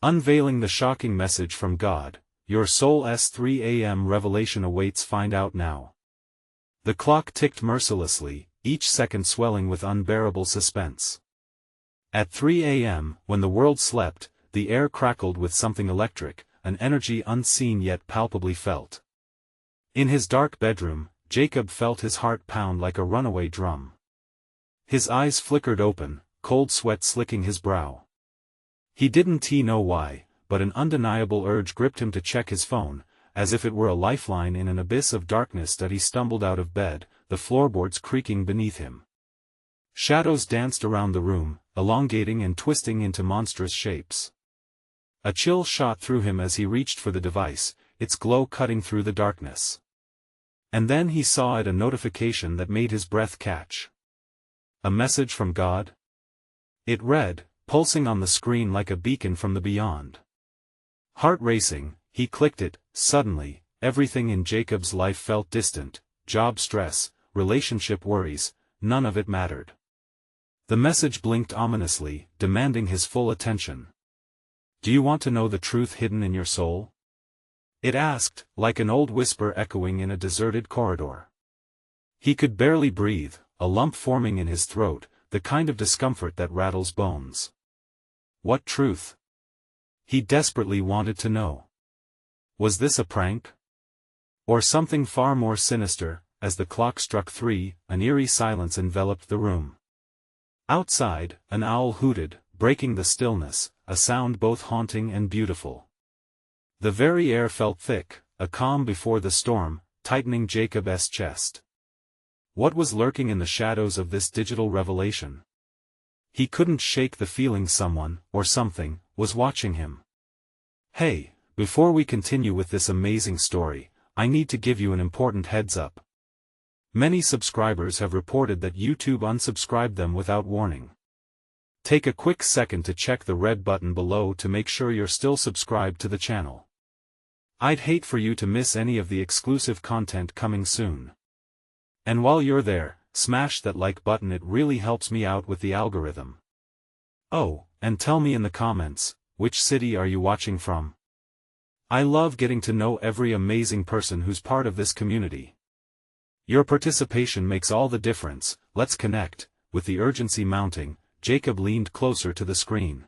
Unveiling the shocking message from God, your soul's 3 a.m. revelation awaits. Find out now. The clock ticked mercilessly, each second swelling with unbearable suspense. At 3 a.m., when the world slept, the air crackled with something electric, an energy unseen yet palpably felt. In his dark bedroom, Jacob felt his heart pound like a runaway drum. His eyes flickered open, cold sweat slicking his brow. He didn't know why, but an undeniable urge gripped him to check his phone, as if it were a lifeline in an abyss of darkness. That he stumbled out of bed, the floorboards creaking beneath him. Shadows danced around the room, elongating and twisting into monstrous shapes. A chill shot through him as he reached for the device, its glow cutting through the darkness. And then he saw it, a notification that made his breath catch. A message from God? It read, pulsing on the screen like a beacon from the beyond. Heart racing, he clicked it. Suddenly, everything in Jacob's life felt distant: job stress, relationship worries, none of it mattered. The message blinked ominously, demanding his full attention. Do you want to know the truth hidden in your soul? It asked, like an old whisper echoing in a deserted corridor. He could barely breathe, a lump forming in his throat, the kind of discomfort that rattles bones. What truth? He desperately wanted to know. Was this a prank? Or something far more sinister? As the clock struck 3, an eerie silence enveloped the room. Outside, an owl hooted, breaking the stillness, a sound both haunting and beautiful. The very air felt thick, a calm before the storm, tightening Jacob's chest. What was lurking in the shadows of this digital revelation? He couldn't shake the feeling someone, or something, was watching him. Hey, before we continue with this amazing story, I need to give you an important heads up. Many subscribers have reported that YouTube unsubscribed them without warning. Take a quick second to check the red button below to make sure you're still subscribed to the channel. I'd hate for you to miss any of the exclusive content coming soon. And while you're there, smash that like button, it really helps me out with the algorithm. Oh, and tell me in the comments, which city are you watching from? I love getting to know every amazing person who's part of this community. Your participation makes all the difference. Let's connect. With the urgency mounting, Jacob leaned closer to the screen.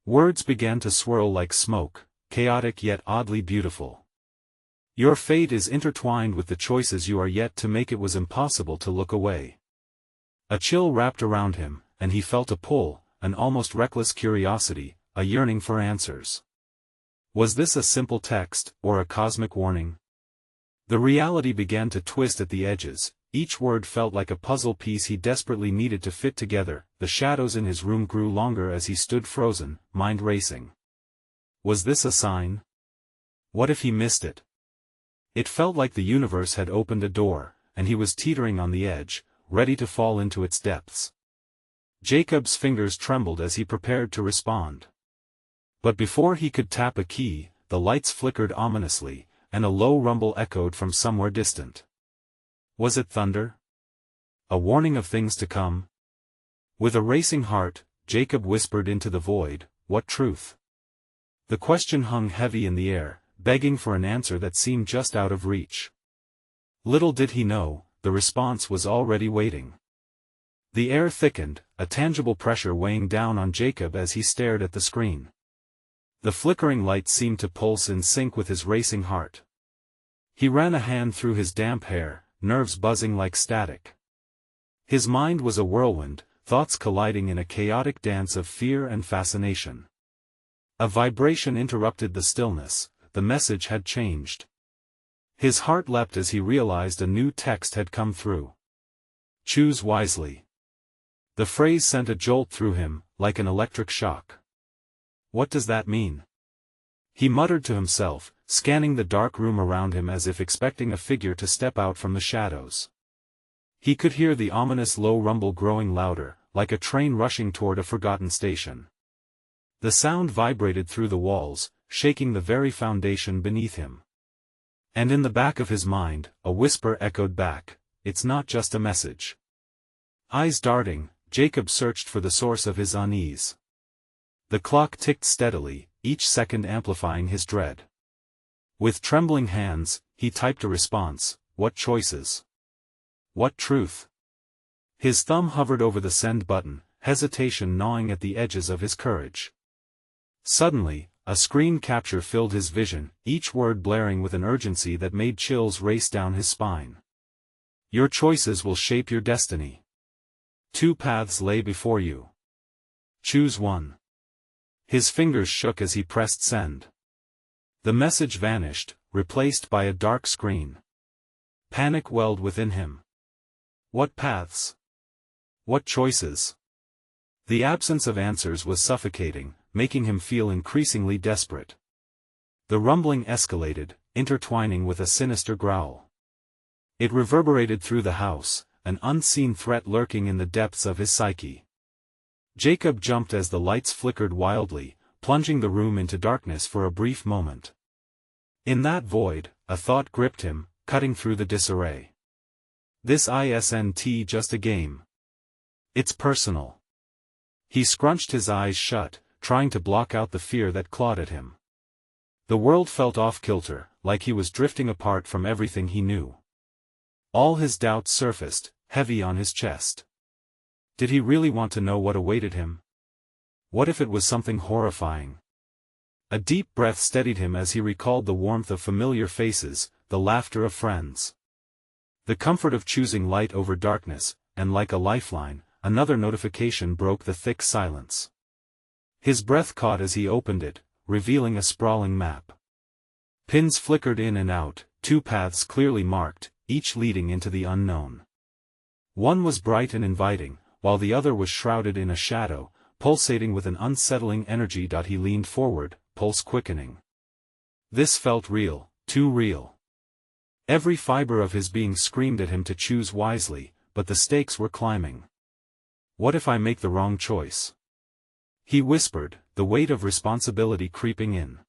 Words began to swirl like smoke, chaotic yet oddly beautiful. Your fate is intertwined with the choices you are yet to make. It was impossible to look away. A chill wrapped around him, and he felt a pull, an almost reckless curiosity, a yearning for answers. Was this a simple text, or a cosmic warning? The reality began to twist at the edges. Each word felt like a puzzle piece he desperately needed to fit together. The shadows in his room grew longer as he stood frozen, mind racing. Was this a sign? What if he missed it? It felt like the universe had opened a door, and he was teetering on the edge, ready to fall into its depths. Jacob's fingers trembled as he prepared to respond. But before he could tap a key, the lights flickered ominously, and a low rumble echoed from somewhere distant. Was it thunder? A warning of things to come? With a racing heart, Jacob whispered into the void, "What truth?" The question hung heavy in the air, begging for an answer that seemed just out of reach. Little did he know, the response was already waiting. The air thickened, a tangible pressure weighing down on Jacob as he stared at the screen. The flickering light seemed to pulse in sync with his racing heart. He ran a hand through his damp hair, nerves buzzing like static. His mind was a whirlwind, thoughts colliding in a chaotic dance of fear and fascination. A vibration interrupted the stillness. The message had changed. His heart leapt as he realized a new text had come through. Choose wisely. The phrase sent a jolt through him, like an electric shock. What does that mean? He muttered to himself, scanning the dark room around him as if expecting a figure to step out from the shadows. He could hear the ominous low rumble growing louder, like a train rushing toward a forgotten station. The sound vibrated through the walls, shaking the very foundation beneath him. And in the back of his mind, a whisper echoed back, "It's not just a message." Eyes darting, Jacob searched for the source of his unease. The clock ticked steadily, each second amplifying his dread. With trembling hands, he typed a response: what choices? What truth? His thumb hovered over the send button, hesitation gnawing at the edges of his courage. Suddenly, a screen capture filled his vision, each word blaring with an urgency that made chills race down his spine. Your choices will shape your destiny. 2 paths lay before you. Choose one. His fingers shook as he pressed send. The message vanished, replaced by a dark screen. Panic welled within him. What paths? What choices? The absence of answers was suffocating, making him feel increasingly desperate. The rumbling escalated, intertwining with a sinister growl. It reverberated through the house, an unseen threat lurking in the depths of his psyche. Jacob jumped as the lights flickered wildly, plunging the room into darkness for a brief moment. In that void, a thought gripped him, cutting through the disarray. This isn't just a game. It's personal. He scrunched his eyes shut, trying to block out the fear that clawed at him. The world felt off-kilter, like he was drifting apart from everything he knew. All his doubts surfaced, heavy on his chest. Did he really want to know what awaited him? What if it was something horrifying? A deep breath steadied him as he recalled the warmth of familiar faces, the laughter of friends. The comfort of choosing light over darkness, and like a lifeline, another notification broke the thick silence. His breath caught as he opened it, revealing a sprawling map. Pins flickered in and out, 2 paths clearly marked, each leading into the unknown. One was bright and inviting, while the other was shrouded in a shadow, pulsating with an unsettling energy. He leaned forward, pulse quickening. This felt real, too real. Every fiber of his being screamed at him to choose wisely, but the stakes were climbing. What if I make the wrong choice? He whispered, the weight of responsibility creeping in.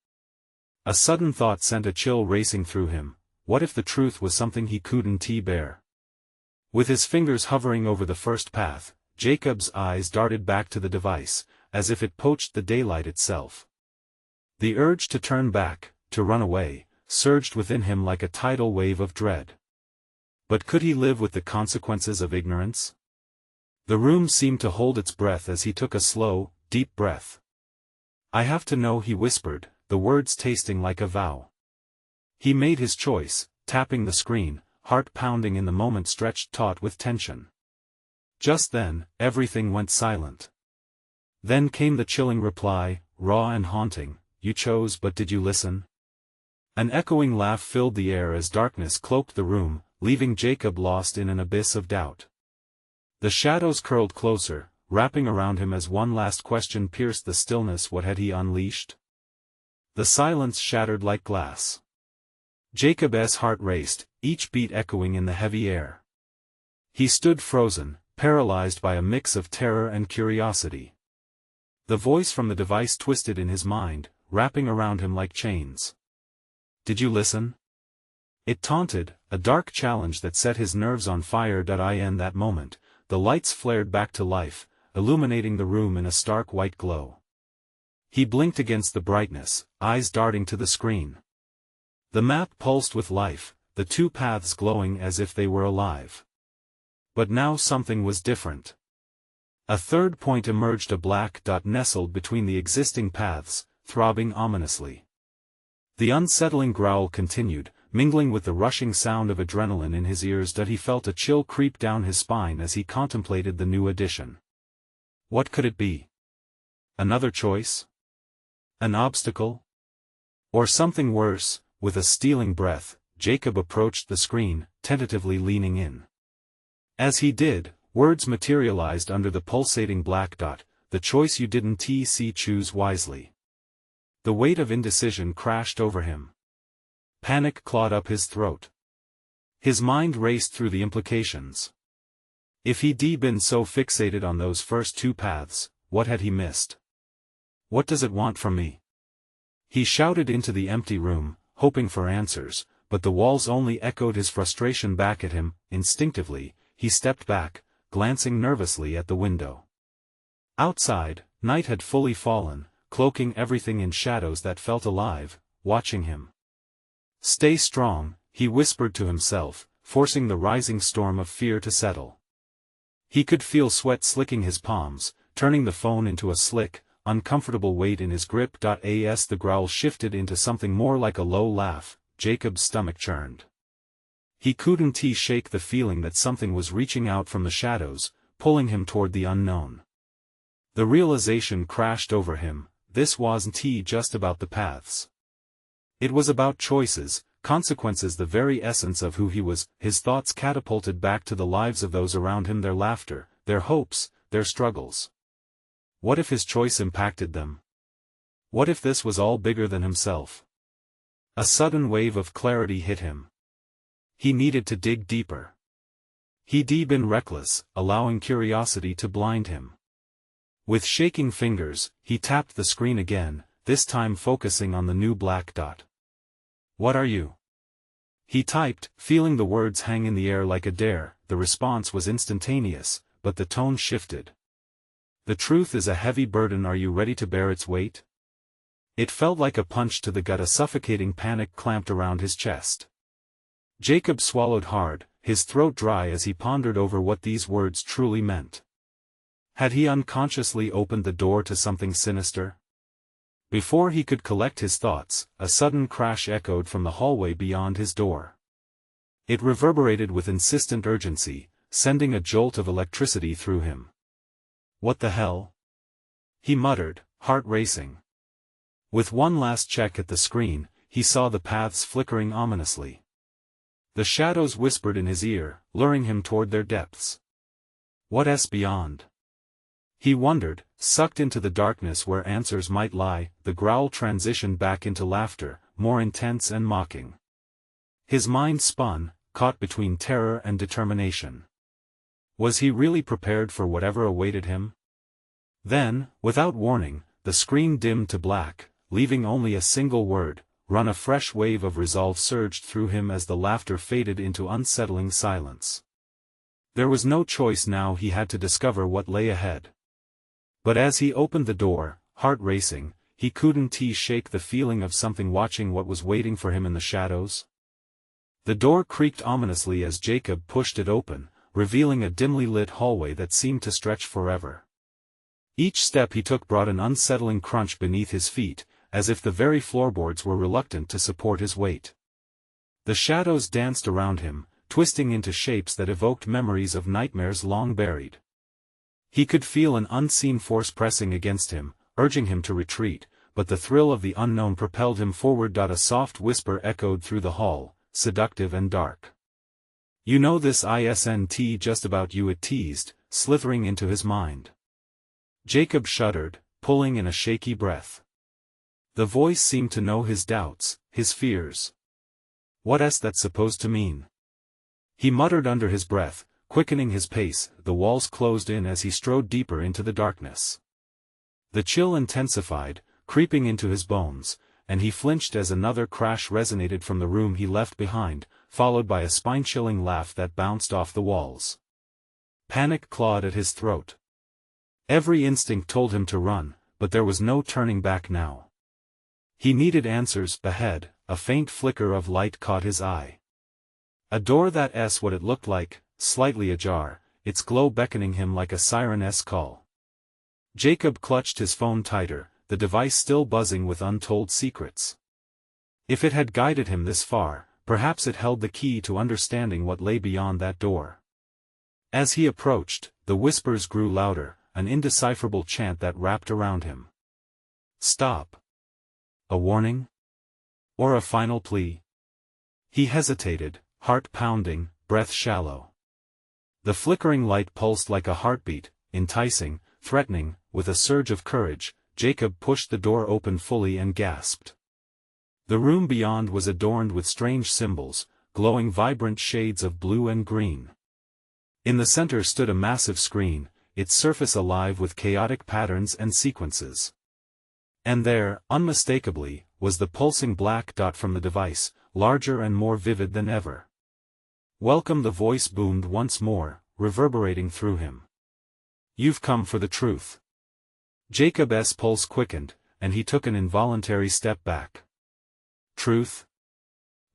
A sudden thought sent a chill racing through him. What if the truth was something he couldn't bear? With his fingers hovering over the first path, Jacob's eyes darted back to the device, as if it poached the daylight itself. The urge to turn back, to run away, surged within him like a tidal wave of dread. But could he live with the consequences of ignorance? The room seemed to hold its breath as he took a slow, deep breath. I have to know, he whispered, the words tasting like a vow. He made his choice, tapping the screen, heart pounding in the moment stretched taut with tension. Just then, everything went silent. Then came the chilling reply, raw and haunting, you chose, but did you listen? An echoing laugh filled the air as darkness cloaked the room, leaving Jacob lost in an abyss of doubt. The shadows curled closer, wrapping around him as one last question pierced the stillness. What had he unleashed? The silence shattered like glass. Jacob's heart raced, each beat echoing in the heavy air. He stood frozen, paralyzed by a mix of terror and curiosity. The voice from the device twisted in his mind, wrapping around him like chains. Did you listen? It taunted, a dark challenge that set his nerves on fire. In that moment, the lights flared back to life, illuminating the room in a stark white glow. He blinked against the brightness, eyes darting to the screen. The map pulsed with life, the 2 paths glowing as if they were alive. But now something was different. A third point emerged, a black dot nestled between the existing paths, throbbing ominously. The unsettling growl continued, mingling with the rushing sound of adrenaline in his ears. He felt a chill creep down his spine as he contemplated the new addition. What could it be? Another choice? An obstacle? Or something worse? With a stealing breath, Jacob approached the screen, tentatively leaning in. As he did, words materialized under the pulsating black dot, the choice you didn't see, choose wisely. The weight of indecision crashed over him. Panic clawed up his throat. His mind raced through the implications. If he'd been so fixated on those first 2 paths, what had he missed? What does it want from me? He shouted into the empty room, hoping for answers, but the walls only echoed his frustration back at him. Instinctively, he stepped back, glancing nervously at the window. Outside, night had fully fallen, cloaking everything in shadows that felt alive, watching him. "Stay strong," he whispered to himself, forcing the rising storm of fear to settle. He could feel sweat slicking his palms, turning the phone into a slick, uncomfortable weight in his grip. As the growl shifted into something more like a low laugh, Jacob's stomach churned. He couldn't shake the feeling that something was reaching out from the shadows, pulling him toward the unknown. The realization crashed over him: this wasn't just about the paths. It was about choices, consequences, the very essence of who he was. His thoughts catapulted back to the lives of those around him, their laughter, their hopes, their struggles. What if his choice impacted them? What if this was all bigger than himself? A sudden wave of clarity hit him. He needed to dig deeper. He'd been reckless, allowing curiosity to blind him. With shaking fingers, he tapped the screen again, this time focusing on the new black dot. "What are you?" he typed, feeling the words hang in the air like a dare. The response was instantaneous, but the tone shifted. "The truth is a heavy burden. Are you ready to bear its weight?" It felt like a punch to the gut. A suffocating panic clamped around his chest. Jacob swallowed hard, his throat dry as he pondered over what these words truly meant. Had he unconsciously opened the door to something sinister? Before he could collect his thoughts, a sudden crash echoed from the hallway beyond his door. It reverberated with insistent urgency, sending a jolt of electricity through him. "What the hell?" he muttered, heart racing. With one last check at the screen, he saw the paths flickering ominously. The shadows whispered in his ear, luring him toward their depths. What's beyond? He wondered, sucked into the darkness where answers might lie. The growl transitioned back into laughter, more intense and mocking. His mind spun, caught between terror and determination. Was he really prepared for whatever awaited him? Then, without warning, the screen dimmed to black, leaving only a single word: "Run." A fresh wave of resolve surged through him as the laughter faded into unsettling silence. There was no choice now. He had to discover what lay ahead. But as he opened the door, heart racing, he couldn't shake the feeling of something watching what was waiting for him in the shadows. The door creaked ominously as Jacob pushed it open, revealing a dimly lit hallway that seemed to stretch forever. Each step he took brought an unsettling crunch beneath his feet, as if the very floorboards were reluctant to support his weight. The shadows danced around him, twisting into shapes that evoked memories of nightmares long buried. He could feel an unseen force pressing against him, urging him to retreat, but the thrill of the unknown propelled him forward. A soft whisper echoed through the hall, seductive and dark. "You know this isn't just about you," it teased, slithering into his mind. Jacob shuddered, pulling in a shaky breath. The voice seemed to know his doubts, his fears. "What's that supposed to mean?" he muttered under his breath, quickening his pace. The walls closed in as he strode deeper into the darkness. The chill intensified, creeping into his bones, and he flinched as another crash resonated from the room he left behind, followed by a spine-chilling laugh that bounced off the walls. Panic clawed at his throat. Every instinct told him to run, but there was no turning back now. He needed answers. Ahead, a faint flicker of light caught his eye. A door that's what it looked like, slightly ajar, its glow beckoning him like a siren's call. Jacob clutched his phone tighter, the device still buzzing with untold secrets. If it had guided him this far, perhaps it held the key to understanding what lay beyond that door. As he approached, the whispers grew louder, an indecipherable chant that wrapped around him. Stop. A warning? Or a final plea? He hesitated, heart pounding, breath shallow. The flickering light pulsed like a heartbeat, enticing, threatening. With a surge of courage, Jacob pushed the door open fully and gasped. The room beyond was adorned with strange symbols, glowing vibrant shades of blue and green. In the center stood a massive screen, its surface alive with chaotic patterns and sequences. And there, unmistakably, was the pulsing black dot from the device, larger and more vivid than ever. "Welcome," the voice boomed once more, reverberating through him. "You've come for the truth." Jacob's pulse quickened, and he took an involuntary step back. Truth?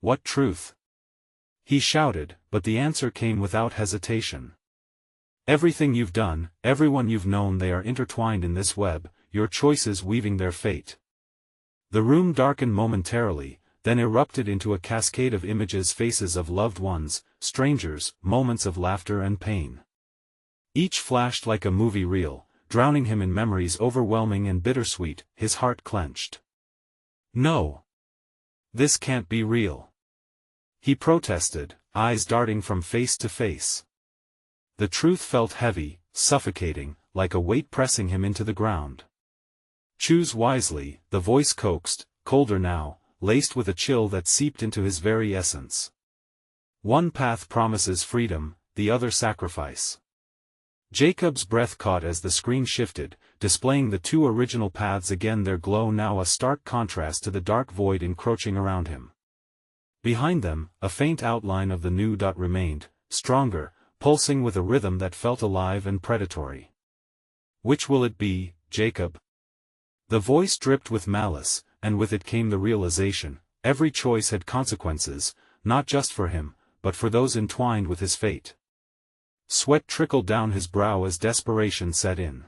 What truth? He shouted, but the answer came without hesitation. Everything you've done, everyone you've known, they are intertwined in this web, your choices weaving their fate. The room darkened momentarily, then erupted into a cascade of images, faces of loved ones, strangers, moments of laughter and pain. Each flashed like a movie reel, drowning him in memories overwhelming and bittersweet. His heart clenched. No! This can't be real. He protested, eyes darting from face to face. The truth felt heavy, suffocating, like a weight pressing him into the ground. Choose wisely, the voice coaxed, colder now, laced with a chill that seeped into his very essence. One path promises freedom, the other sacrifice. Jacob's breath caught as the screen shifted, displaying the two original paths again, their glow now a stark contrast to the dark void encroaching around him. Behind them, a faint outline of the new dot remained, stronger, pulsing with a rhythm that felt alive and predatory. Which will it be, Jacob? The voice dripped with malice, and with it came the realization, every choice had consequences, not just for him, but for those entwined with his fate. Sweat trickled down his brow as desperation set in.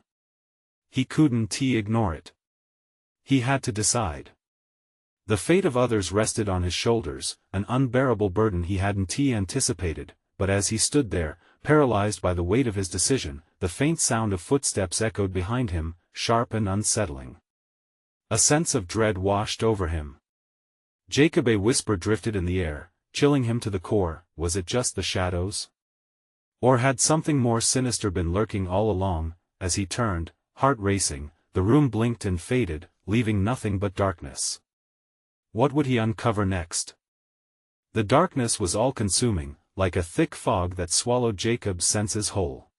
He couldn't ignore it. He had to decide. The fate of others rested on his shoulders, an unbearable burden he hadn't anticipated, but as he stood there, paralyzed by the weight of his decision, the faint sound of footsteps echoed behind him, sharp and unsettling. A sense of dread washed over him. Jacob, a whisper drifted in the air, chilling him to the core. Was it just the shadows? Or had something more sinister been lurking all along? As he turned, heart racing, the room blinked and faded, leaving nothing but darkness. What would he uncover next? The darkness was all-consuming, like a thick fog that swallowed Jacob's senses whole.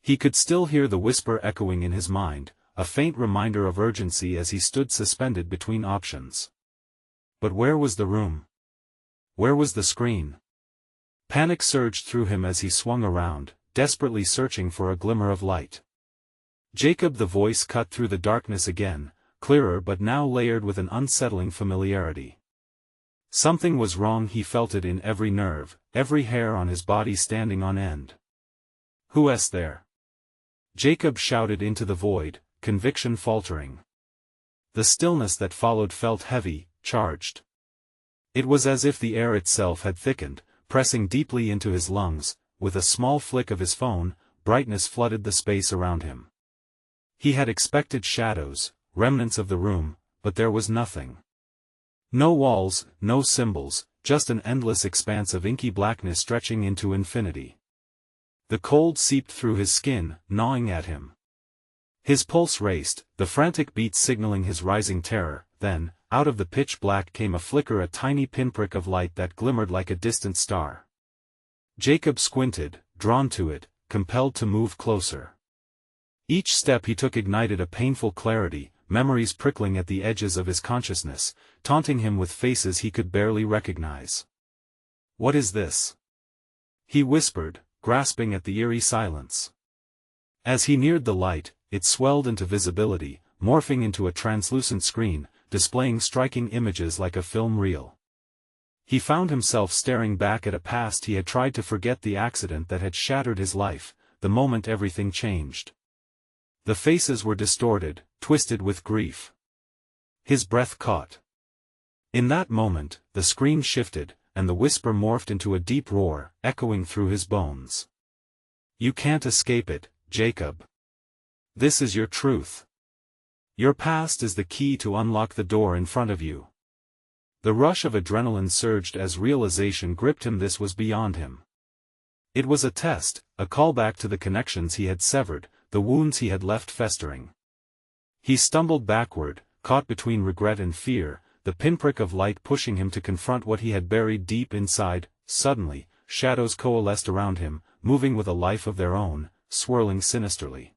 He could still hear the whisper echoing in his mind, a faint reminder of urgency as he stood suspended between options. But where was the room? Where was the screen? Panic surged through him as he swung around, desperately searching for a glimmer of light. Jacob, the voice cut through the darkness again, clearer but now layered with an unsettling familiarity. Something was wrong, he felt it in every nerve, every hair on his body standing on end. Who's there? Jacob shouted into the void, conviction faltering. The stillness that followed felt heavy, charged. It was as if the air itself had thickened, pressing deeply into his lungs. With a small flick of his phone, brightness flooded the space around him. He had expected shadows, remnants of the room, but there was nothing. No walls, no symbols, just an endless expanse of inky blackness stretching into infinity. The cold seeped through his skin, gnawing at him. His pulse raced, the frantic beats signaling his rising terror. Then, out of the pitch black came a flicker, a tiny pinprick of light that glimmered like a distant star. Jacob squinted, drawn to it, compelled to move closer. Each step he took ignited a painful clarity, memories prickling at the edges of his consciousness, taunting him with faces he could barely recognize. What is this? He whispered, grasping at the eerie silence. As he neared the light, it swelled into visibility, morphing into a translucent screen, displaying striking images like a film reel. He found himself staring back at a past he had tried to forget, the accident that had shattered his life, the moment everything changed. The faces were distorted, twisted with grief. His breath caught. In that moment, the screen shifted, and the whisper morphed into a deep roar, echoing through his bones. You can't escape it, Jacob. This is your truth. Your past is the key to unlock the door in front of you. The rush of adrenaline surged as realization gripped him. This was beyond him. It was a test, a callback to the connections he had severed, the wounds he had left festering. He stumbled backward, caught between regret and fear, the pinprick of light pushing him to confront what he had buried deep inside. Suddenly, shadows coalesced around him, moving with a life of their own, swirling sinisterly.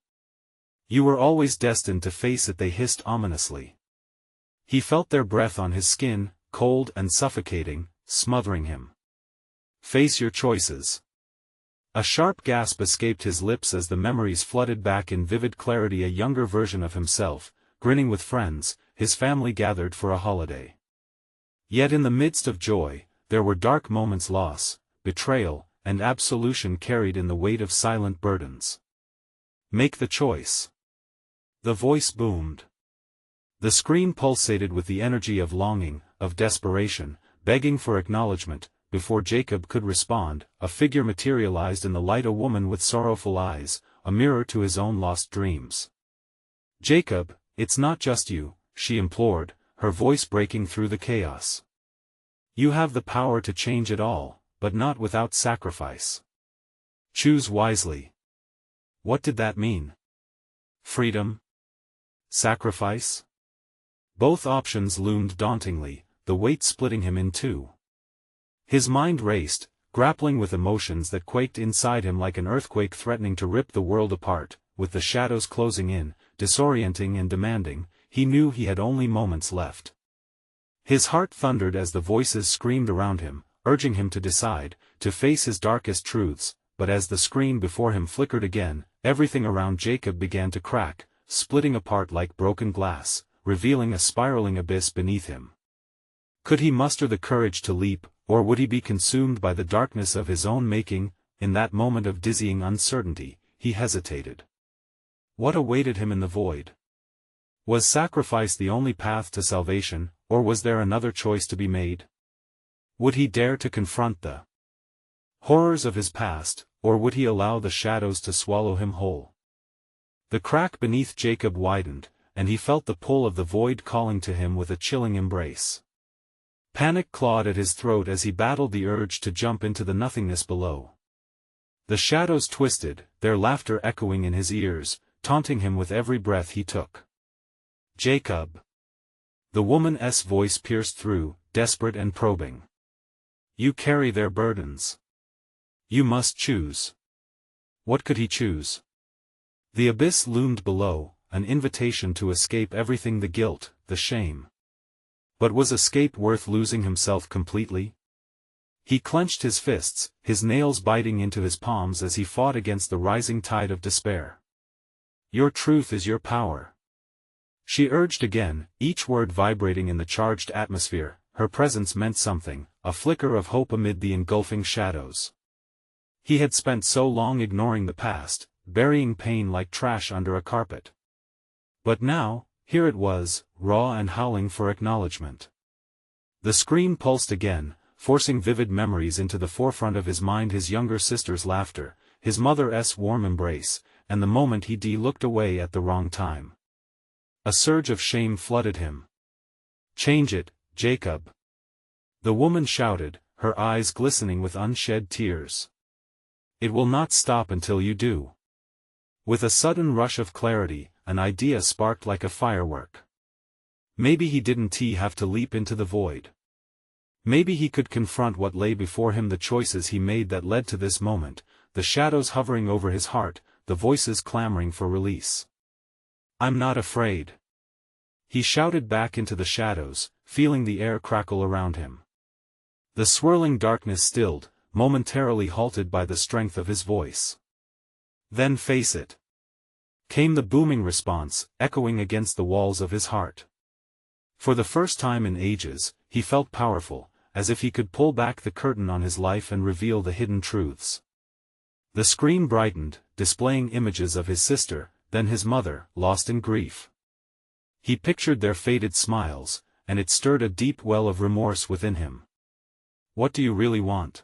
You were always destined to face it, they hissed ominously. He felt their breath on his skin, cold and suffocating, smothering him. Face your choices. A sharp gasp escaped his lips as the memories flooded back in vivid clarity, a younger version of himself, grinning with friends, his family gathered for a holiday. Yet in the midst of joy, there were dark moments: loss, betrayal, and absolution carried in the weight of silent burdens. Make the choice. The voice boomed. The screen pulsated with the energy of longing, of desperation, begging for acknowledgement. Before Jacob could respond, a figure materialized in the light, a woman with sorrowful eyes, a mirror to his own lost dreams. "Jacob, it's not just you," she implored, her voice breaking through the chaos. "You have the power to change it all, but not without sacrifice. Choose wisely." What did that mean? Freedom? Sacrifice? Both options loomed dauntingly, the weight splitting him in two. His mind raced, grappling with emotions that quaked inside him like an earthquake threatening to rip the world apart. With the shadows closing in, disorienting and demanding, he knew he had only moments left. His heart thundered as the voices screamed around him, urging him to decide, to face his darkest truths. But as the screen before him flickered again, everything around Jacob began to crack, splitting apart like broken glass, revealing a spiraling abyss beneath him. Could he muster the courage to leap, or would he be consumed by the darkness of his own making? In that moment of dizzying uncertainty, he hesitated. What awaited him in the void? Was sacrifice the only path to salvation, or was there another choice to be made? Would he dare to confront the horrors of his past, or would he allow the shadows to swallow him whole? The crack beneath Jacob widened, and he felt the pull of the void calling to him with a chilling embrace. Panic clawed at his throat as he battled the urge to jump into the nothingness below. The shadows twisted, their laughter echoing in his ears, taunting him with every breath he took. "Jacob." The woman's voice pierced through, desperate and probing. "You carry their burdens. You must choose." What could he choose? The abyss loomed below, an invitation to escape everything: the guilt, the shame. But was escape worth losing himself completely? He clenched his fists, his nails biting into his palms as he fought against the rising tide of despair. "Your truth is your power," she urged again, each word vibrating in the charged atmosphere. Her presence meant something, a flicker of hope amid the engulfing shadows. He had spent so long ignoring the past, burying pain like trash under a carpet. But now, here it was, raw and howling for acknowledgement. The scream pulsed again, forcing vivid memories into the forefront of his mind: his younger sister's laughter, his mother's warm embrace, and the moment he looked away at the wrong time. A surge of shame flooded him. "Change it, Jacob," the woman shouted, her eyes glistening with unshed tears. "It will not stop until you do." With a sudden rush of clarity, an idea sparked like a firework. Maybe he didn't have to leap into the void. Maybe he could confront what lay before him: the choices he made that led to this moment, the shadows hovering over his heart, the voices clamoring for release. "I'm not afraid," he shouted back into the shadows, feeling the air crackle around him. The swirling darkness stilled, momentarily halted by the strength of his voice. "Then face it," came the booming response, echoing against the walls of his heart. For the first time in ages, he felt powerful, as if he could pull back the curtain on his life and reveal the hidden truths. The screen brightened, displaying images of his sister, then his mother, lost in grief. He pictured their faded smiles, and it stirred a deep well of remorse within him. "What do you really want?"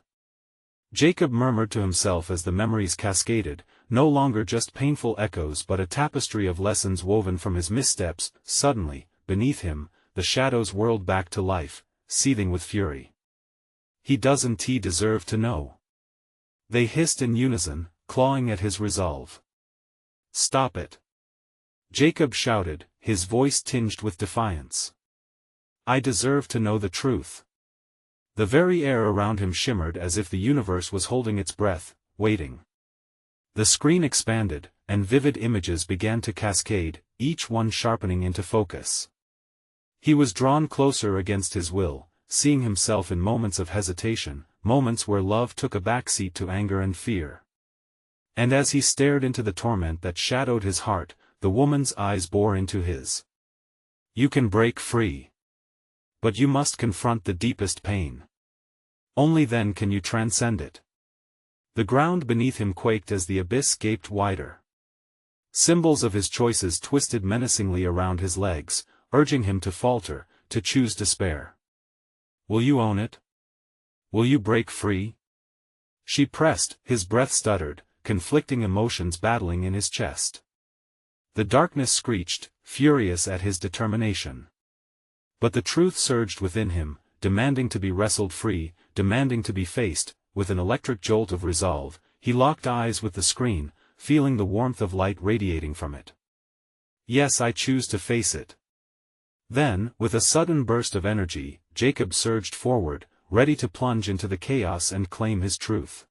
Jacob murmured to himself as the memories cascaded, no longer just painful echoes but a tapestry of lessons woven from his missteps. Suddenly, beneath him, the shadows whirled back to life, seething with fury. "He doesn't deserve to know," they hissed in unison, clawing at his resolve. "Stop it," Jacob shouted, his voice tinged with defiance. "I deserve to know the truth." The very air around him shimmered as if the universe was holding its breath, waiting. The screen expanded, and vivid images began to cascade, each one sharpening into focus. He was drawn closer against his will, seeing himself in moments of hesitation, moments where love took a backseat to anger and fear. And as he stared into the torment that shadowed his heart, the woman's eyes bore into his. You can break free. But you must confront the deepest pain. Only then can you transcend it. The ground beneath him quaked as the abyss gaped wider. Symbols of his choices twisted menacingly around his legs, urging him to falter, to choose despair. Will you own it? Will you break free? She pressed, his breath stuttered, conflicting emotions battling in his chest. The darkness screeched, furious at his determination. But the truth surged within him, demanding to be wrestled free, demanding to be faced. With an electric jolt of resolve, he locked eyes with the screen, feeling the warmth of light radiating from it. Yes, I choose to face it. Then, with a sudden burst of energy, Jacob surged forward, ready to plunge into the chaos and claim his truth.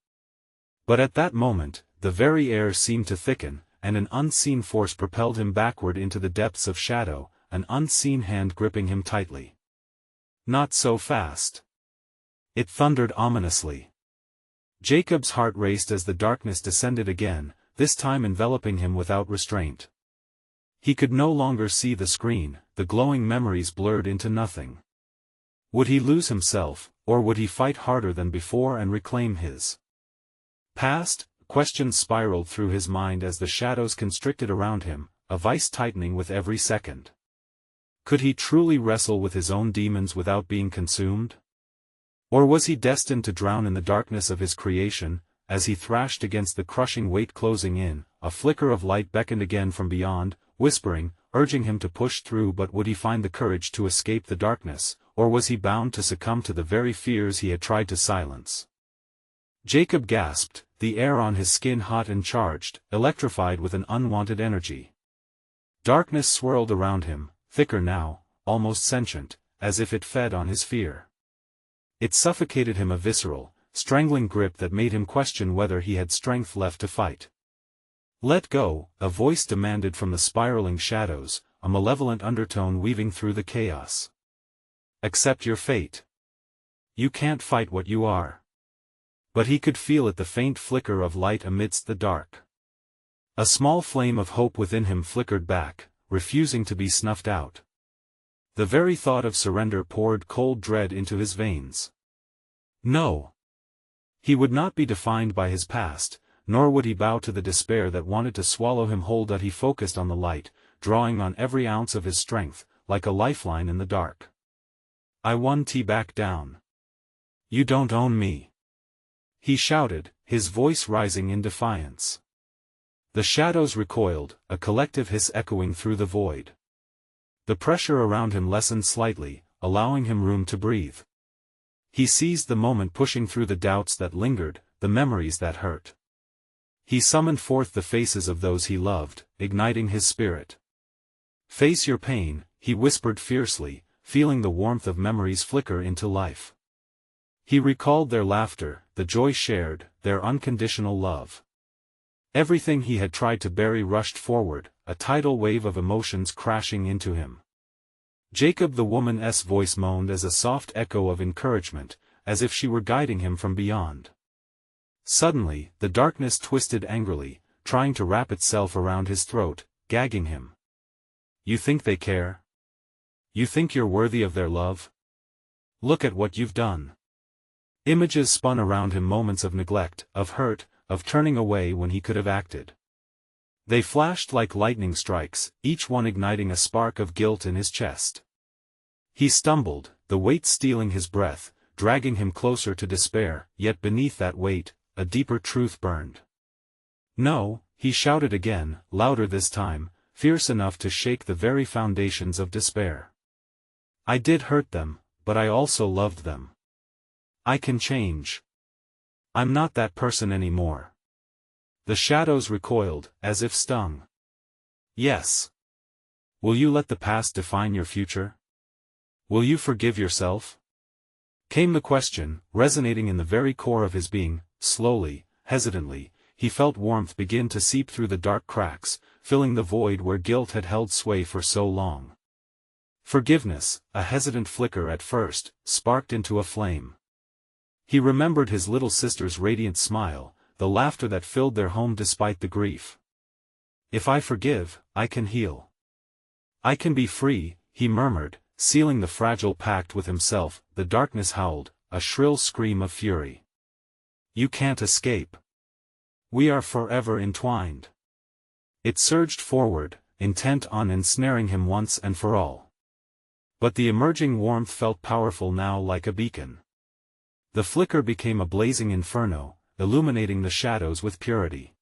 But at that moment, the very air seemed to thicken, and an unseen force propelled him backward into the depths of shadow, an unseen hand gripping him tightly. Not so fast. It thundered ominously. Jacob's heart raced as the darkness descended again, this time enveloping him without restraint. He could no longer see the screen, the glowing memories blurred into nothing. Would he lose himself, or would he fight harder than before and reclaim his past? Questions spiraled through his mind as the shadows constricted around him, a vice tightening with every second. Could he truly wrestle with his own demons without being consumed? Or was he destined to drown in the darkness of his creation? As he thrashed against the crushing weight closing in, a flicker of light beckoned again from beyond, whispering, urging him to push through. But would he find the courage to escape the darkness, or was he bound to succumb to the very fears he had tried to silence? Jacob gasped, the air on his skin hot and charged, electrified with an unwanted energy. Darkness swirled around him, thicker now, almost sentient, as if it fed on his fear. It suffocated him, a visceral, strangling grip that made him question whether he had strength left to fight. Let go, a voice demanded from the spiraling shadows, a malevolent undertone weaving through the chaos. Accept your fate. You can't fight what you are. But he could feel it, the faint flicker of light amidst the dark. A small flame of hope within him flickered back, refusing to be snuffed out. The very thought of surrender poured cold dread into his veins. No. He would not be defined by his past, nor would he bow to the despair that wanted to swallow him whole. That he focused on the light, drawing on every ounce of his strength, like a lifeline in the dark. I won. Back down. You don't own me. He shouted, his voice rising in defiance. The shadows recoiled, a collective hiss echoing through the void. The pressure around him lessened slightly, allowing him room to breathe. He seized the moment, pushing through the doubts that lingered, the memories that hurt. He summoned forth the faces of those he loved, igniting his spirit. Face your pain, he whispered fiercely, feeling the warmth of memories flicker into life. He recalled their laughter, the joy shared, their unconditional love. Everything he had tried to bury rushed forward, a tidal wave of emotions crashing into him. Jacob, the woman's voice moaned as a soft echo of encouragement, as if she were guiding him from beyond. Suddenly, the darkness twisted angrily, trying to wrap itself around his throat, gagging him. You think they care? You think you're worthy of their love? Look at what you've done. Images spun around him, moments of neglect, of hurt, of turning away when he could have acted. They flashed like lightning strikes, each one igniting a spark of guilt in his chest. He stumbled, the weight stealing his breath, dragging him closer to despair, yet beneath that weight, a deeper truth burned. No, he shouted again, louder this time, fierce enough to shake the very foundations of despair. I did hurt them, but I also loved them. I can change. I'm not that person anymore. The shadows recoiled, as if stung. Yes. Will you let the past define your future? Will you forgive yourself? Came the question, resonating in the very core of his being. Slowly, hesitantly, he felt warmth begin to seep through the dark cracks, filling the void where guilt had held sway for so long. Forgiveness, a hesitant flicker at first, sparked into a flame. He remembered his little sister's radiant smile, the laughter that filled their home despite the grief. If I forgive, I can heal. I can be free, he murmured, sealing the fragile pact with himself. The darkness howled, a shrill scream of fury. You can't escape. We are forever entwined. It surged forward, intent on ensnaring him once and for all. But the emerging warmth felt powerful now, like a beacon. The flicker became a blazing inferno, illuminating the shadows with purity.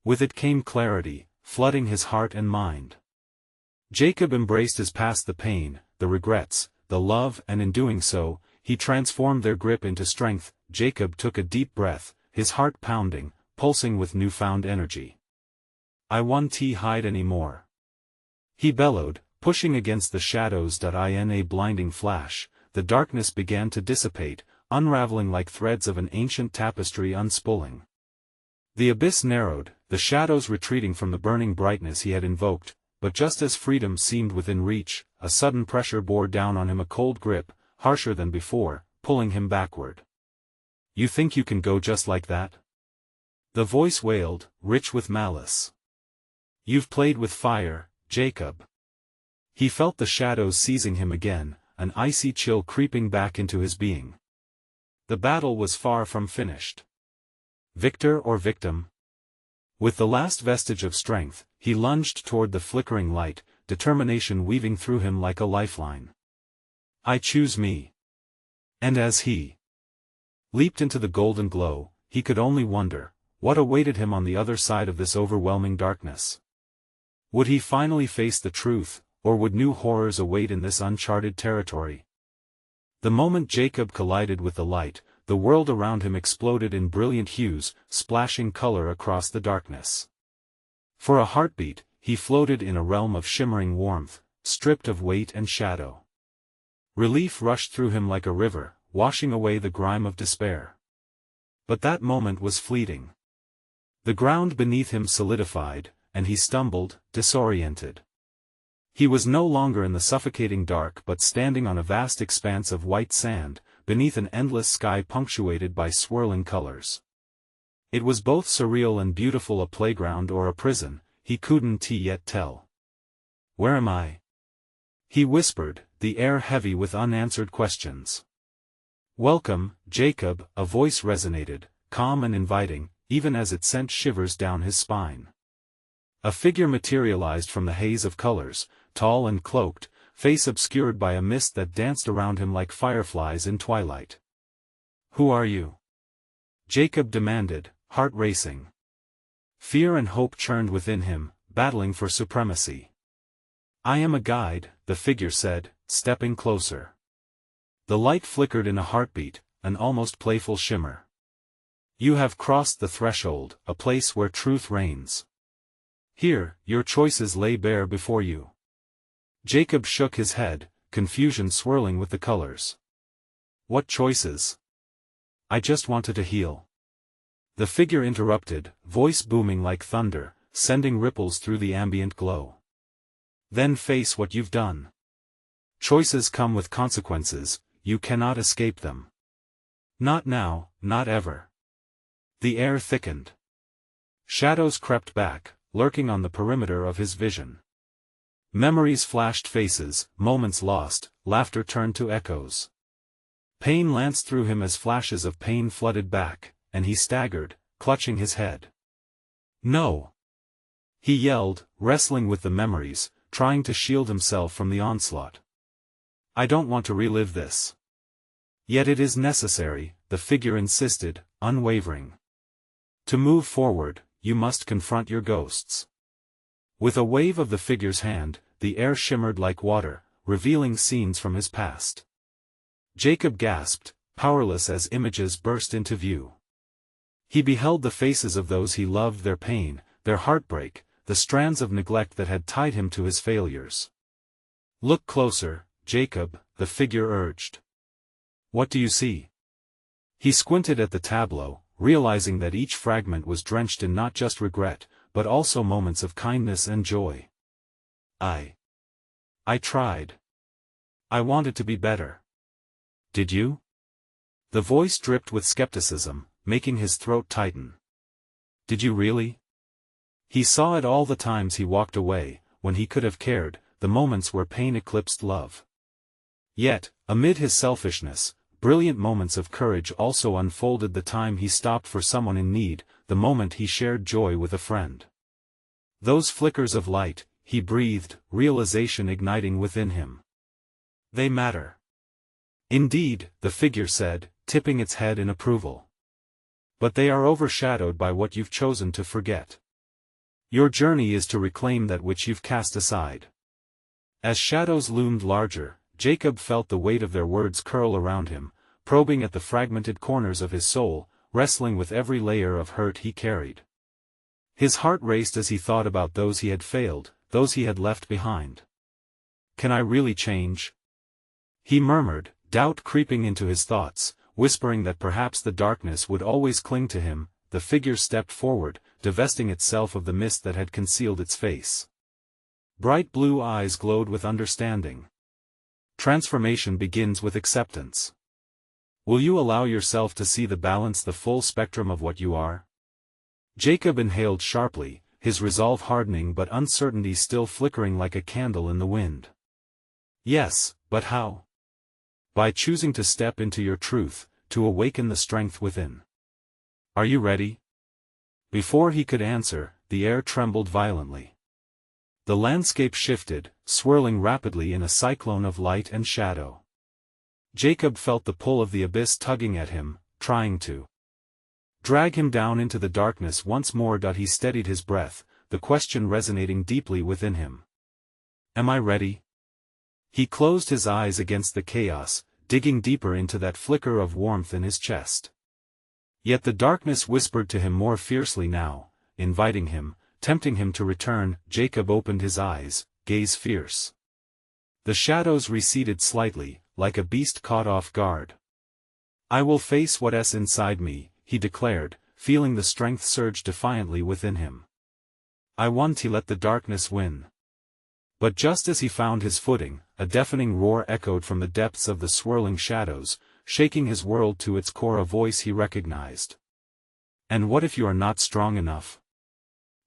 With it came clarity, flooding his heart and mind. Jacob embraced his past, the pain, the regrets, the love, and in doing so, he transformed their grip into strength. Jacob took a deep breath, his heart pounding, pulsing with newfound energy. I won't hide anymore. He bellowed, pushing against the shadows. In a blinding flash, the darkness began to dissipate, unraveling like threads of an ancient tapestry unspooling. The abyss narrowed, the shadows retreating from the burning brightness he had invoked, but just as freedom seemed within reach, a sudden pressure bore down on him, a cold grip, harsher than before, pulling him backward. You think you can go just like that? The voice wailed, rich with malice. You've played with fire, Jacob. He felt the shadows seizing him again, an icy chill creeping back into his being. The battle was far from finished. Victor or victim? With the last vestige of strength, he lunged toward the flickering light, determination weaving through him like a lifeline. I choose me. And as he leaped into the golden glow, he could only wonder, what awaited him on the other side of this overwhelming darkness? Would he finally face the truth, or would new horrors await in this uncharted territory? The moment Jacob collided with the light, the world around him exploded in brilliant hues, splashing color across the darkness. For a heartbeat, he floated in a realm of shimmering warmth, stripped of weight and shadow. Relief rushed through him like a river, washing away the grime of despair. But that moment was fleeting. The ground beneath him solidified, and he stumbled, disoriented. He was no longer in the suffocating dark but standing on a vast expanse of white sand, beneath an endless sky punctuated by swirling colors. It was both surreal and beautiful, a playground or a prison, he couldn't yet tell. Where am I? He whispered, the air heavy with unanswered questions. Welcome, Jacob, a voice resonated, calm and inviting, even as it sent shivers down his spine. A figure materialized from the haze of colors, tall and cloaked, face obscured by a mist that danced around him like fireflies in twilight. Who are you? Jacob demanded, heart racing. Fear and hope churned within him, battling for supremacy. I am a guide, the figure said, stepping closer. The light flickered in a heartbeat, an almost playful shimmer. You have crossed the threshold, a place where truth reigns. Here, your choices lay bare before you. Jacob shook his head, confusion swirling with the colors. What choices? I just wanted to heal. The figure interrupted, voice booming like thunder, sending ripples through the ambient glow. Then face what you've done. Choices come with consequences, you cannot escape them. Not now, not ever. The air thickened. Shadows crept back, lurking on the perimeter of his vision. Memories flashed, faces, moments lost, laughter turned to echoes. Pain lanced through him as flashes of pain flooded back, and he staggered, clutching his head. No! He yelled, wrestling with the memories, trying to shield himself from the onslaught. I don't want to relive this. Yet it is necessary, the figure insisted, unwavering. To move forward, you must confront your ghosts. With a wave of the figure's hand, the air shimmered like water, revealing scenes from his past. Jacob gasped, powerless as images burst into view. He beheld the faces of those he loved, their pain, their heartbreak, the strands of neglect that had tied him to his failures. Look closer, Jacob, the figure urged. What do you see? He squinted at the tableau, realizing that each fragment was drenched in not just regret, but also moments of kindness and joy. I tried. I wanted to be better. Did you? The voice dripped with skepticism, making his throat tighten. Did you really? He saw it all the times he walked away, when he could have cared, the moments where pain eclipsed love. Yet, amid his selfishness, brilliant moments of courage also unfolded: the time he stopped for someone in need, the moment he shared joy with a friend. Those flickers of light, he breathed, realization igniting within him. They matter. Indeed, the figure said, tipping its head in approval. But they are overshadowed by what you've chosen to forget. Your journey is to reclaim that which you've cast aside. As shadows loomed larger, Jacob felt the weight of their words curl around him, probing at the fragmented corners of his soul, wrestling with every layer of hurt he carried. His heart raced as he thought about those he had failed, those he had left behind. Can I really change? He murmured, doubt creeping into his thoughts, whispering that perhaps the darkness would always cling to him. The figure stepped forward, divesting itself of the mist that had concealed its face. Bright blue eyes glowed with understanding. Transformation begins with acceptance. Will you allow yourself to see the balance, the full spectrum of what you are? Jacob inhaled sharply, his resolve hardening but uncertainty still flickering like a candle in the wind. Yes, but how? By choosing to step into your truth, to awaken the strength within. Are you ready? Before he could answer, the air trembled violently. The landscape shifted, swirling rapidly in a cyclone of light and shadow. Jacob felt the pull of the abyss tugging at him, trying to drag him down into the darkness once more. He steadied his breath, the question resonating deeply within him. Am I ready? He closed his eyes against the chaos, digging deeper into that flicker of warmth in his chest. Yet the darkness whispered to him more fiercely now, inviting him, tempting him to return. Jacob opened his eyes, gaze fierce. The shadows receded slightly, like a beast caught off guard. I will face what's inside me, he declared, feeling the strength surge defiantly within him. I want to let the darkness win. But just as he found his footing, a deafening roar echoed from the depths of the swirling shadows, shaking his world to its core. A voice he recognized. And what if you are not strong enough?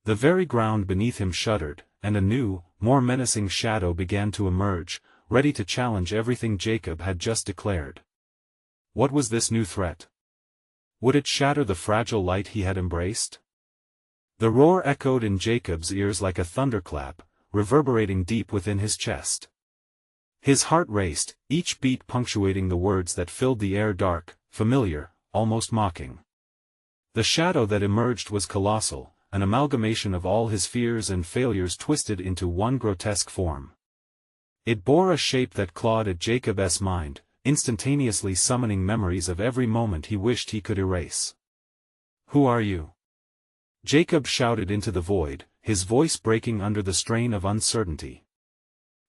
The very ground beneath him shuddered, and a new, more menacing shadow began to emerge, ready to challenge everything Jacob had just declared. What was this new threat? Would it shatter the fragile light he had embraced? The roar echoed in Jacob's ears like a thunderclap, reverberating deep within his chest. His heart raced, each beat punctuating the words that filled the air, dark, familiar, almost mocking. The shadow that emerged was colossal, an amalgamation of all his fears and failures twisted into one grotesque form. It bore a shape that clawed at Jacob's mind, instantaneously summoning memories of every moment he wished he could erase. Who are you? Jacob shouted into the void, his voice breaking under the strain of uncertainty.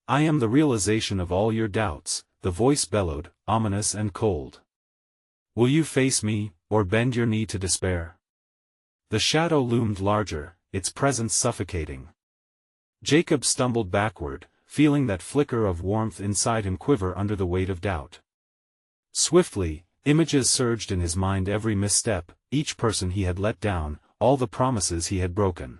I am the realization of all your doubts, the voice bellowed, ominous and cold. Will you face me, or bend your knee to despair? The shadow loomed larger, its presence suffocating. Jacob stumbled backward, feeling that flicker of warmth inside him quiver under the weight of doubt. Swiftly, images surged in his mind: every misstep, each person he had let down, all the promises he had broken.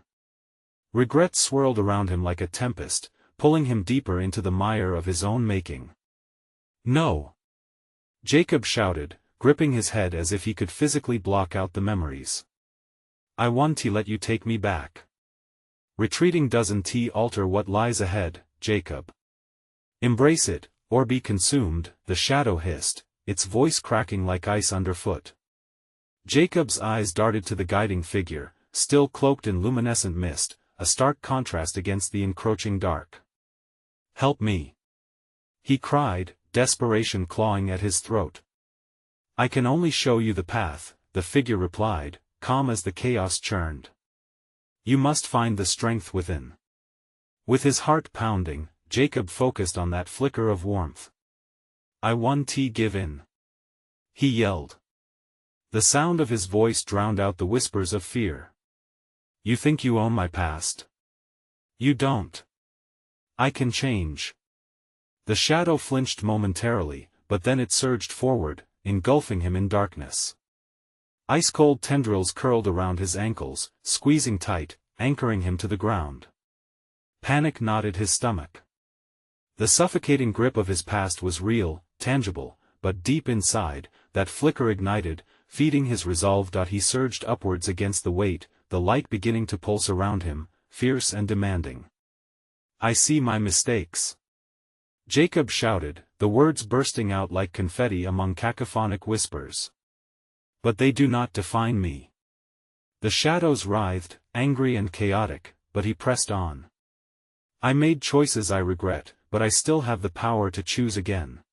Regret swirled around him like a tempest, pulling him deeper into the mire of his own making. No! Jacob shouted, gripping his head as if he could physically block out the memories. I want to let you take me back. Retreating doesn't alter what lies ahead, Jacob. Embrace it, or be consumed, the shadow hissed, its voice cracking like ice underfoot. Jacob's eyes darted to the guiding figure, still cloaked in luminescent mist, a stark contrast against the encroaching dark. Help me! He cried, desperation clawing at his throat. I can only show you the path, the figure replied, calm as the chaos churned. You must find the strength within. With his heart pounding, Jacob focused on that flicker of warmth. I want to give in. He yelled. The sound of his voice drowned out the whispers of fear. You think you own my past? You don't. I can change. The shadow flinched momentarily, but then it surged forward, engulfing him in darkness. Ice-cold tendrils curled around his ankles, squeezing tight, anchoring him to the ground. Panic knotted his stomach. The suffocating grip of his past was real, tangible, but deep inside, that flicker ignited, feeding his resolve. He surged upwards against the weight, the light beginning to pulse around him, fierce and demanding. "I see my mistakes," Jacob shouted, the words bursting out like confetti among cacophonic whispers. "But they do not define me." The shadows writhed, angry and chaotic, but he pressed on. "I made choices I regret, but I still have the power to choose again.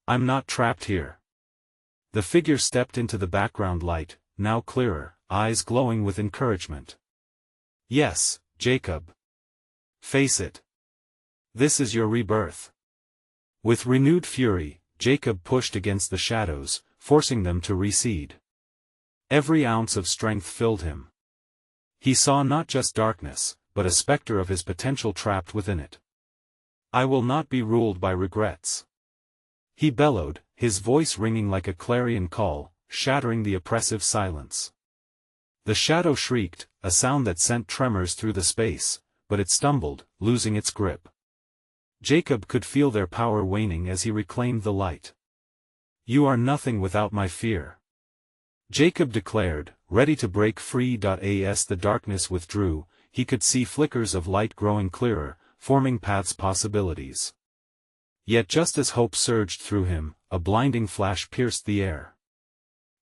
I'm not trapped here." The figure stepped into the background light, now clearer, eyes glowing with encouragement. "Yes, Jacob. Face it. This is your rebirth." With renewed fury, Jacob pushed against the shadows, forcing them to recede. Every ounce of strength filled him. He saw not just darkness, but a specter of his potential trapped within it. "I will not be ruled by regrets," he bellowed, his voice ringing like a clarion call, shattering the oppressive silence. The shadow shrieked, a sound that sent tremors through the space, but it stumbled, losing its grip. Jacob could feel their power waning as he reclaimed the light. "You are nothing without my fear," Jacob declared, ready to break free. As the darkness withdrew, he could see flickers of light growing clearer, forming paths possibilities. Yet just as hope surged through him, a blinding flash pierced the air.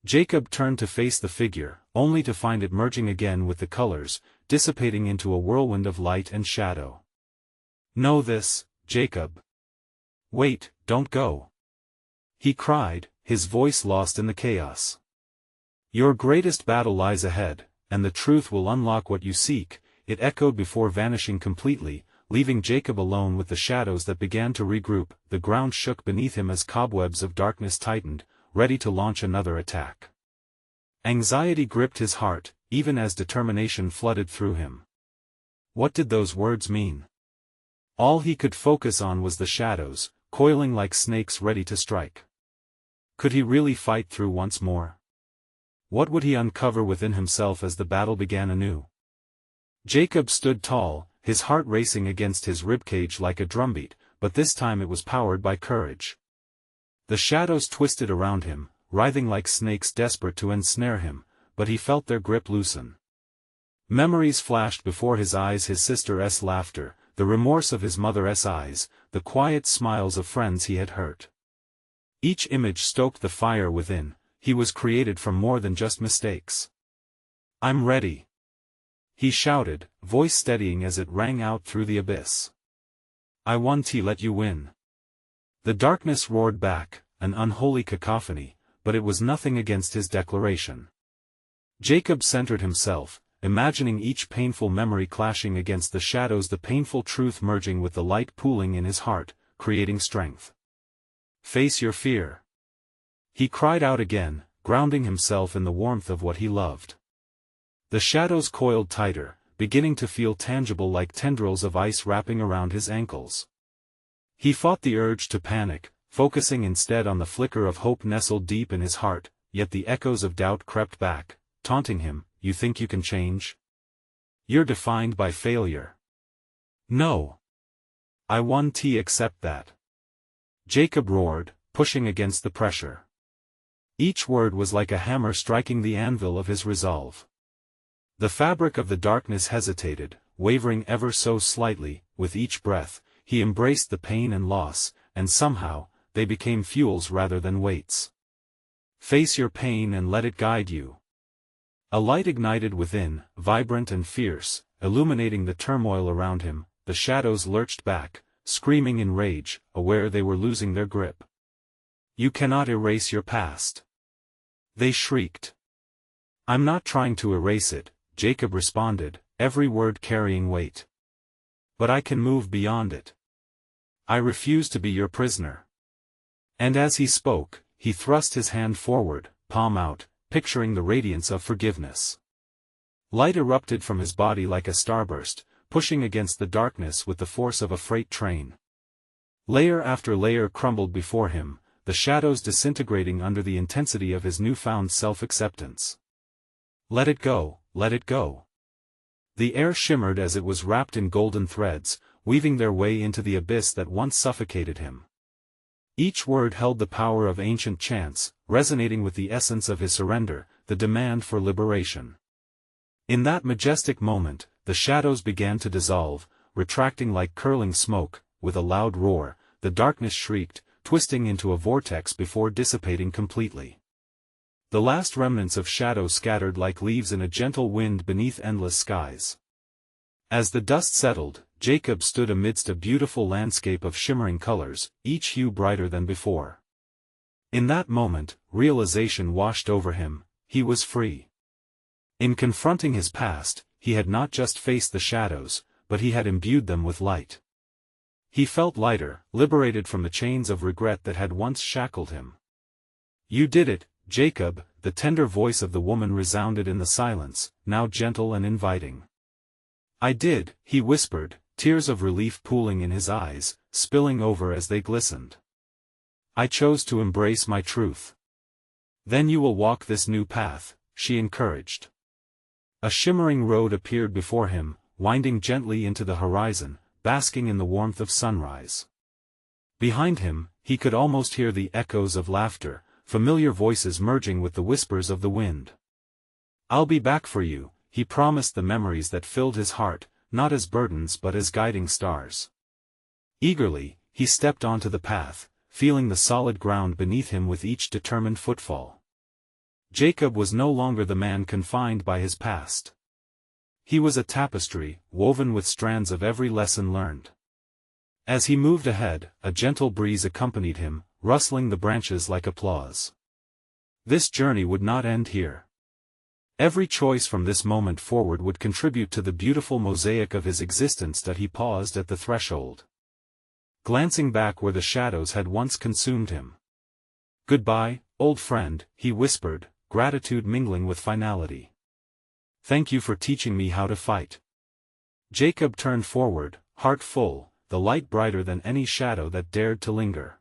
Jacob turned to face the figure, only to find it merging again with the colors, dissipating into a whirlwind of light and shadow. "Know this, Jacob. Wait, don't go," he cried, his voice lost in the chaos. "Your greatest battle lies ahead, and the truth will unlock what you seek." It echoed before vanishing completely, leaving Jacob alone with the shadows that began to regroup. The ground shook beneath him as cobwebs of darkness tightened, ready to launch another attack. Anxiety gripped his heart, even as determination flooded through him. What did those words mean? All he could focus on was the shadows, coiling like snakes ready to strike. Could he really fight through once more? What would he uncover within himself as the battle began anew? Jacob stood tall, his heart racing against his ribcage like a drumbeat, but this time it was powered by courage. The shadows twisted around him, writhing like snakes desperate to ensnare him, but he felt their grip loosen. Memories flashed before his eyes: his sister's laughter, the remorse of his mother's eyes, the quiet smiles of friends he had hurt. Each image stoked the fire within. He was created from more than just mistakes. "I'm ready," he shouted, voice steadying as it rang out through the abyss. "I won't let you win." The darkness roared back, an unholy cacophony, but it was nothing against his declaration. Jacob centered himself, imagining each painful memory clashing against the shadows, the painful truth merging with the light pooling in his heart, creating strength. "Face your fear," he cried out again, grounding himself in the warmth of what he loved. The shadows coiled tighter, beginning to feel tangible like tendrils of ice wrapping around his ankles. He fought the urge to panic, focusing instead on the flicker of hope nestled deep in his heart, yet the echoes of doubt crept back, taunting him. "You think you can change? You're defined by failure." "No. I won't accept that," Jacob roared, pushing against the pressure. Each word was like a hammer striking the anvil of his resolve. The fabric of the darkness hesitated, wavering ever so slightly. With each breath, he embraced the pain and loss, and somehow, they became fuels rather than weights. "Face your pain and let it guide you." A light ignited within, vibrant and fierce, illuminating the turmoil around him. The shadows lurched back, screaming in rage, aware they were losing their grip. "You cannot erase your past," they shrieked. "I'm not trying to erase it," Jacob responded, every word carrying weight. "But I can move beyond it. I refuse to be your prisoner." And as he spoke, he thrust his hand forward, palm out, picturing the radiance of forgiveness. Light erupted from his body like a starburst, pushing against the darkness with the force of a freight train. Layer after layer crumbled before him, the shadows disintegrating under the intensity of his newfound self-acceptance. "Let it go, let it go." The air shimmered as it was wrapped in golden threads, weaving their way into the abyss that once suffocated him. Each word held the power of ancient chants, resonating with the essence of his surrender, the demand for liberation. In that majestic moment, the shadows began to dissolve, retracting like curling smoke. With a loud roar, the darkness shrieked, twisting into a vortex before dissipating completely. The last remnants of shadow scattered like leaves in a gentle wind beneath endless skies. As the dust settled, Jacob stood amidst a beautiful landscape of shimmering colors, each hue brighter than before. In that moment, realization washed over him: he was free. In confronting his past, he had not just faced the shadows, but he had imbued them with light. He felt lighter, liberated from the chains of regret that had once shackled him. "You did it, Jacob," the tender voice of the woman resounded in the silence, now gentle and inviting. "I did," he whispered, tears of relief pooling in his eyes, spilling over as they glistened. "I chose to embrace my truth." "Then you will walk this new path," she encouraged. A shimmering road appeared before him, winding gently into the horizon, basking in the warmth of sunrise. Behind him, he could almost hear the echoes of laughter, familiar voices merging with the whispers of the wind. "I'll be back for you," he promised the memories that filled his heart, not as burdens but as guiding stars. Eagerly, he stepped onto the path, feeling the solid ground beneath him with each determined footfall. Jacob was no longer the man confined by his past. He was a tapestry, woven with strands of every lesson learned. As he moved ahead, a gentle breeze accompanied him, rustling the branches like applause. This journey would not end here. Every choice from this moment forward would contribute to the beautiful mosaic of his existence that he paused at the threshold. Glancing back where the shadows had once consumed him. "Goodbye, old friend," he whispered, gratitude mingling with finality. "Thank you for teaching me how to fight." Jacob turned forward, heart full, the light brighter than any shadow that dared to linger.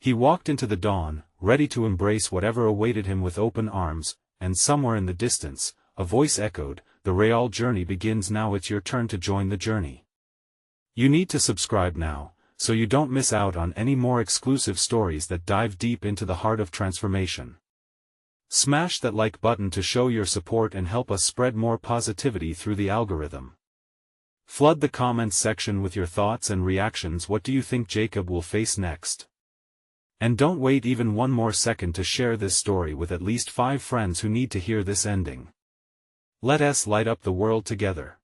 He walked into the dawn, ready to embrace whatever awaited him with open arms, and somewhere in the distance, a voice echoed, "The real journey begins now. It's your turn to join the journey." You need to subscribe now, so you don't miss out on any more exclusive stories that dive deep into the heart of transformation. Smash that like button to show your support and help us spread more positivity through the algorithm. Flood the comments section with your thoughts and reactions. What do you think Jacob will face next? And don't wait even one more second to share this story with at least 5 friends who need to hear this ending. Let us light up the world together.